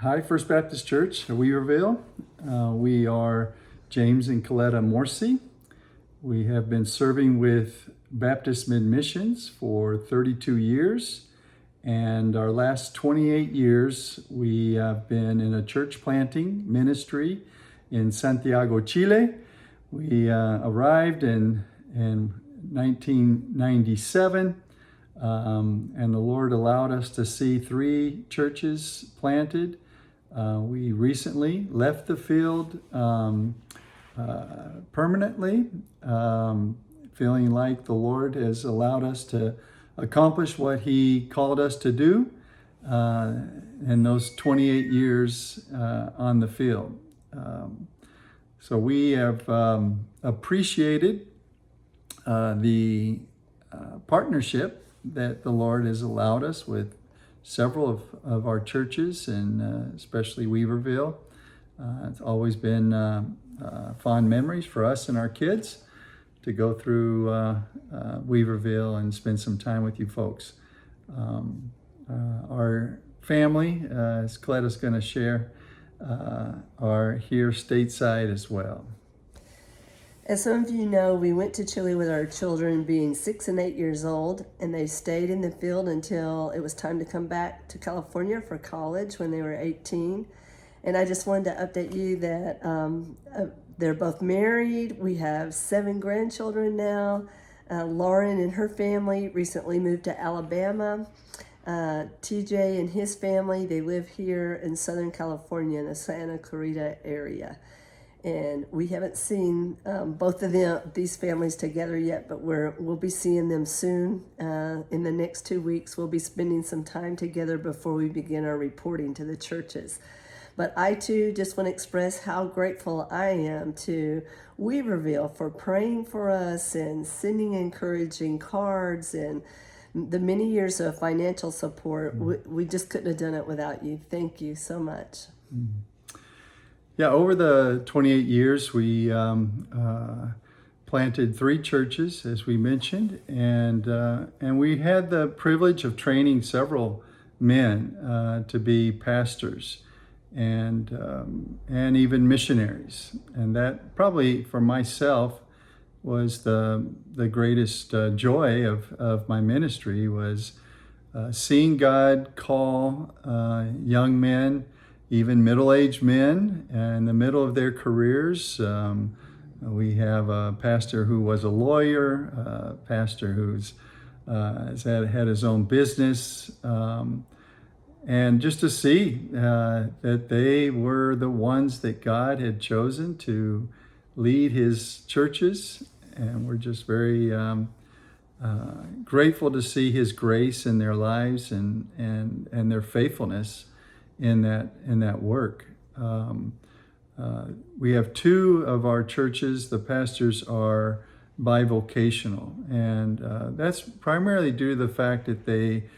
Hi, First Baptist Church, Weaverville. We are James and Coletta Morsi. We have been serving with Baptist Mid Missions for 32 years, and our last 28 years we have been in a church planting ministry in Santiago, Chile. We arrived in 1997. And the Lord allowed us to see 3 churches planted. We recently left the field permanently, feeling like the Lord has allowed us to accomplish what He called us to do in those 28 years on the field. So we have appreciated the partnership that the Lord has allowed us with several of our churches, and especially Weaverville. It's always been fond memories for us and our kids to go through Weaverville and spend some time with you folks. Our family, as Coletta's going to share, are here stateside as well. As some of you know, we went to Chile with our children being 6 and 8 years old, and they stayed in the field until it was time to come back to California for college when they were 18. And I just wanted to update you that they're both married. We have 7 grandchildren now. Lauren and her family recently moved to Alabama. TJ and his family, they live here in Southern California in the Santa Clarita area. And we haven't seen both of these families together yet, but we'll be seeing them soon. In the next 2 weeks, we'll be spending some time together before we begin our reporting to the churches. But I too just want to express how grateful I am to Weaverville for praying for us and sending encouraging cards and the many years of financial support. We just couldn't have done it without you. Thank you so much. Mm-hmm. Yeah, over the 28 years, we planted 3 churches, as we mentioned, and we had the privilege of training several men to be pastors and even missionaries. And that probably, for myself, was the greatest joy of my ministry, was seeing God call young men, even middle-aged men, in the middle of their careers. We have a pastor who was a lawyer, a pastor who's has had his own business, and just to see that they were the ones that God had chosen to lead His churches, and we're just very grateful to see His grace in their lives and their faithfulness in that work. We have 2 of our churches. The pastors are bivocational, and that's primarily due to the fact that they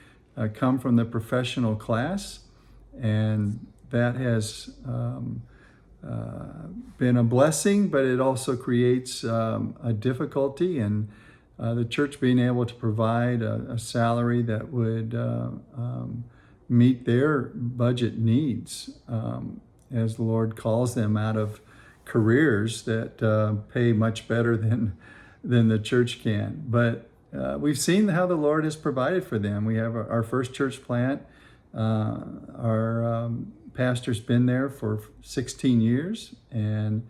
come from the professional class, and that has been a blessing, but it also creates a difficulty, and the church being able to provide a salary that would meet their budget needs as the Lord calls them out of careers that pay much better than the church can. But we've seen how the Lord has provided for them. We have our first church plant. Our pastor's been there for 16 years and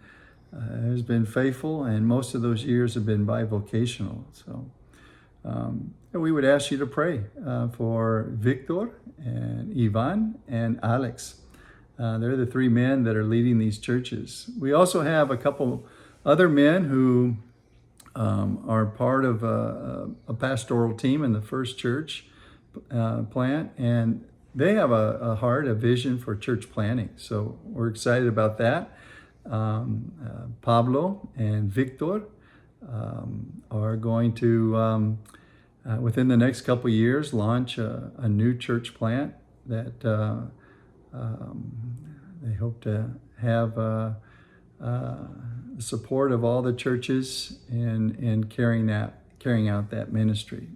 has been faithful, and most of those years have been bivocational. So we would ask you to pray for Victor and Ivan and Alex. They're the 3 men that are leading these churches. We also have a couple other men who are part of a pastoral team in the first church plant, and they have a heart, a vision for church planting. So we're excited about that. Pablo and Victor are going to within the next couple of years, launch a new church plant that they hope to have the support of all the churches in carrying out that ministry.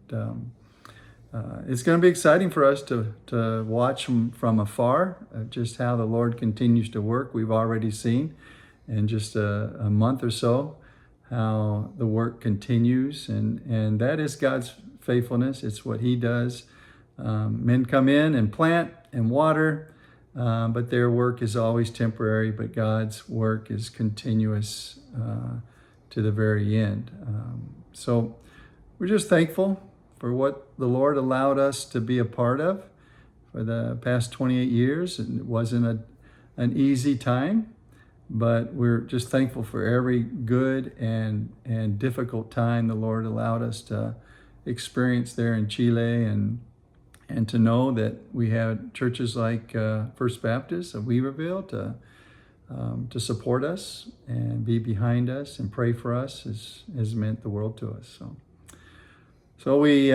But it's going to be exciting for us to watch from afar just how the Lord continues to work. We've already seen in just a month or so how the work continues, and that is God's faithfulness. It's what He does. Men come in and plant and water, but their work is always temporary, but God's work is continuous to the very end. So we're just thankful for what the Lord allowed us to be a part of for the past 28 years. And it wasn't an easy time, but we're just thankful for every good and difficult time the Lord allowed us to experience there in Chile, and to know that we had churches like First Baptist of Weaverville to support us and be behind us and pray for us has meant the world to us. So we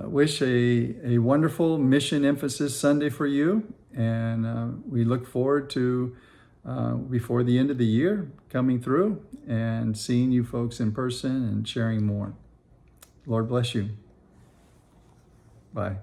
wish a wonderful Mission Emphasis Sunday for you, and we look forward to, before the end of the year, coming through and seeing you folks in person and sharing more. Lord bless you. Bye.